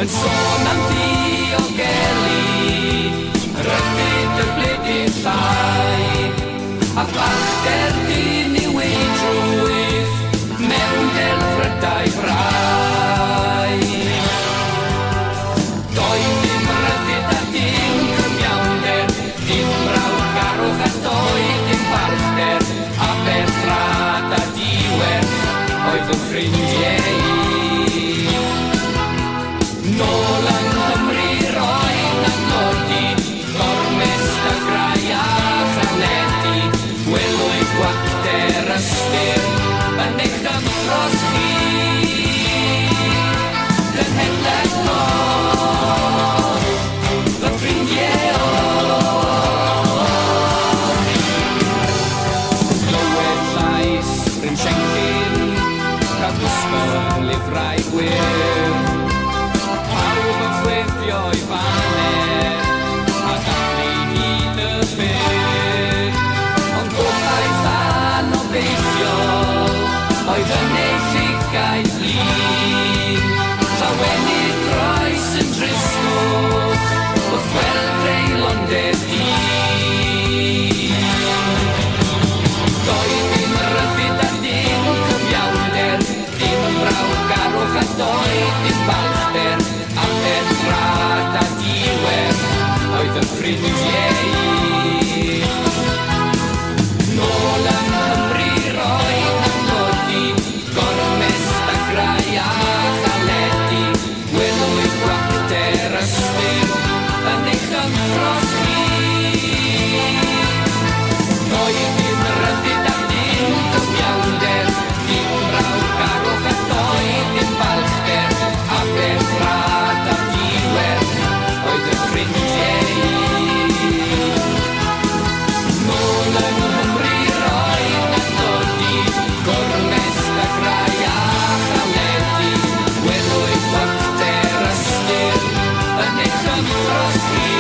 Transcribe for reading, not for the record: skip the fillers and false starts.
yn sôn am ddiogelu, ryddid y bledydd llai, a balchder dyn i weidrwydd mewn delfrydau brau. Doedd dim ryddid a dim cyfiawnder, dim brawdgarwch a doedd dim balchder, a berthrad a diwerth oedd yn ffrindiau i. Nôl yng Nghymru roedd na nodi, gormest a grau a chanedi, gwelwyd gwacter ystyr yn eich ymthros chi. Gynhedlaeth nôl, fy ffrindiau o'r. Glywed llais Bryn Siencyn, cael gwisgo lyfrau gwyrdd. Pawb yn chwifio i faner, a dathlu hyd y ffyrdd. Ond gobaith anobeithiol, oedd yn ei llygaid blin. Llawenydd groes yn dristwch, wrth gweld greulondeb dyn. Doedd dim ryddid a dim cyfiawnder, dim brawdgarwch a doedd dim balchder, a berthrad a diwerth oedd yn ffrindiau i. Nôl yng Nghymru roedd na nodi, gormest a grau a chaledi, gwelwyd gwacter ystyr yn eich ymthros chi. Doedd dim ryddid a dim cyfiawnder, dim brawdgarwch a doedd dim balchder, a berthrad a diwerth oedd yn ffrindiau i. Nôl yng Nghymru roedd na nodi, gormest a grau a chaledi, gwelwyd gwacter ystyr yn eich ymthros chi.